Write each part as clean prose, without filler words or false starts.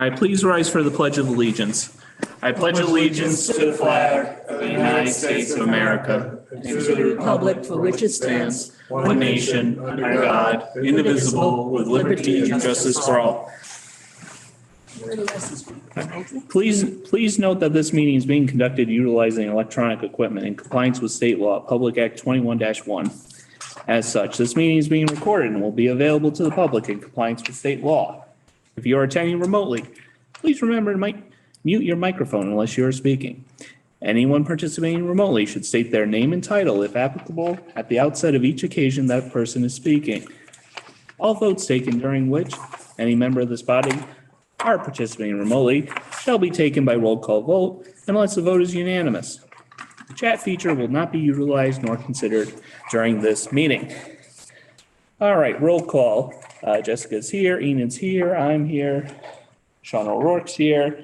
All right, please rise for the Pledge of Allegiance. I pledge allegiance to the flag of the United States of America and to the republic for which it stands, one nation, under God, indivisible, with liberty and justice for all. Please note that this meeting is being conducted utilizing electronic equipment in compliance with state law, Public Act 21-1. As such, this meeting is being recorded and will be available to the public in compliance with state law. If you are attending remotely, please remember to mute your microphone unless you are speaking. Anyone participating remotely should state their name and title, if applicable, at the outset of each occasion that person is speaking. All votes taken during which any member of this body are participating remotely shall be taken by roll call vote unless the vote is unanimous. The chat feature will not be utilized nor considered during this meeting. All right, roll call. Jessica's here, Enid's here, I'm here, Sean O'Rourke's here,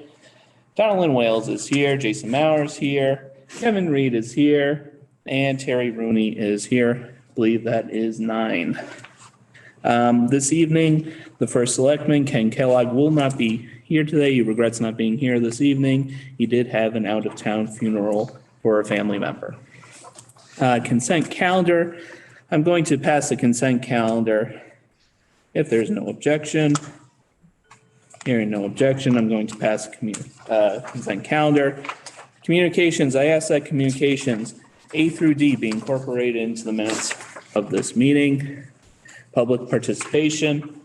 Donaldin Wales is here, Jason Mauer's here, Kevin Reed is here, and Terry Rooney is here. I believe that is 9. This evening, the first selectman, Ken Kellogg, will not be here today. He regrets not being here this evening. He did have an out-of-town funeral for a family member. Consent calendar. I'm going to pass the consent calendar if there's no objection. Hearing no objection, I'm going to pass the consent calendar. Communications, I ask that communications A through D be incorporated into the minutes of this meeting. Public participation.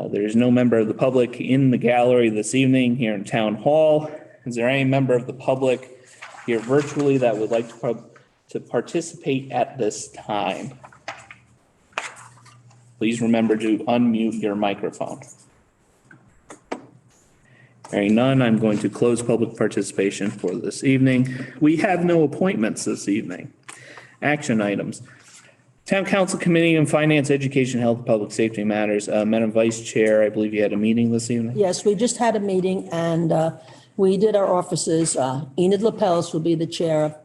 There is no member of the public in the gallery this evening here in Town Hall. Is there any member of the public here virtually that would like to participate at this time? Please remember to unmute your microphone. Hearing none, I'm going to close public participation for this evening. We have no appointments this evening. Action items. Town Council Committee on Finance, Education, Health, Public Safety Matters. Madam Vice Chair, I believe you had a meeting this evening? Yes, we just had a meeting and we did our offices. Enid Lapels will be the chair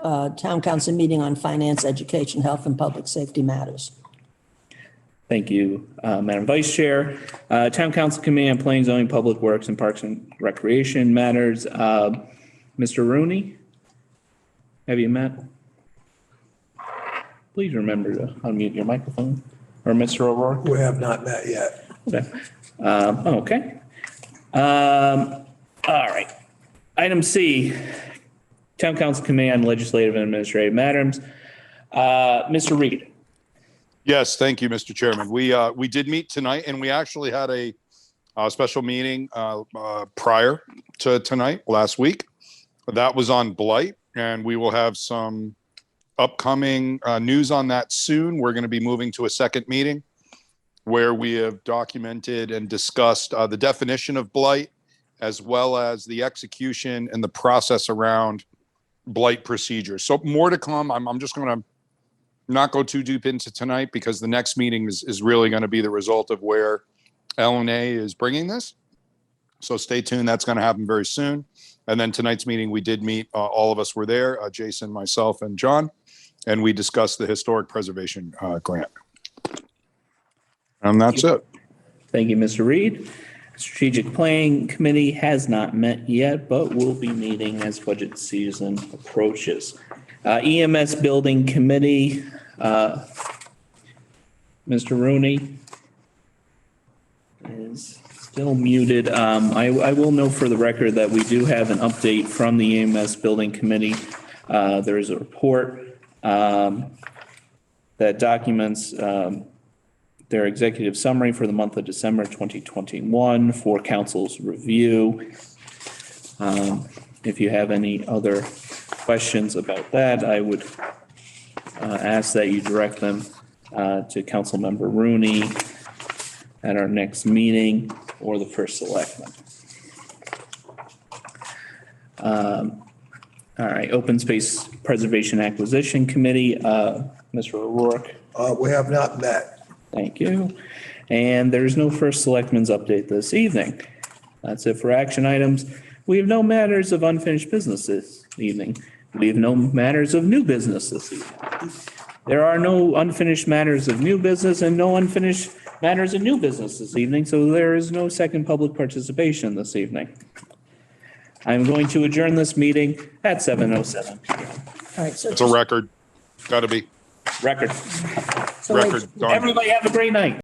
of Town Council meeting on Finance, Education, Health, and Public Safety Matters. Thank you, Madam Vice Chair. Town Council Committee on Planning, Zoning, Public Works, and Parks and Recreation Matters. Mr. Rooney, have you met? Please remember to unmute your microphone. Or Mr. O'Rourke? We have not met yet. Okay. Okay. All right. Item C, Town Council Committee on Legislative and Administrative Matters. Mr. Reed. Yes, thank you, Mr. Chairman. We did meet tonight, and we actually had a special meeting prior to tonight, last week. That was on blight, and we will have some upcoming news on that soon. We're going to be moving to a second meeting where we have documented and discussed the definition of blight, as well as the execution and the process around blight procedures. So more to come. I'm just going to not go too deep into tonight because the next meeting is really going to be the result of where LNA is bringing this. So stay tuned. That's going to happen very soon. And then tonight's meeting, we did meet. All of us were there, Jason, myself, and John, and we discussed the historic preservation grant. And that's it. Thank you, Mr. Reed. Strategic Planning Committee has not met yet, but will be meeting as budget season approaches. EMS Building Committee, Mr. Rooney is still muted. I will note for the record that we do have an update from the EMS Building Committee. There is a report that documents their executive summary for the month of December 2021 for council's review. If you have any other questions about that, I would ask that you direct them to Councilmember Rooney at our next meeting or the first selectman. All right, Open Space Preservation Acquisition Committee, Mr. O'Rourke. We have not met. Thank you. And there's no first selectman's update this evening. That's it for action items. We have no matters of unfinished business this evening. We have no matters of new business this evening. There are no unfinished matters of new business and no unfinished matters of new business this evening, so there is no second public participation this evening. I'm going to adjourn this meeting at 7:07 PM. All right, so. It's a record. Gotta be. Record. so wait, Record. Done. Everybody have a great night.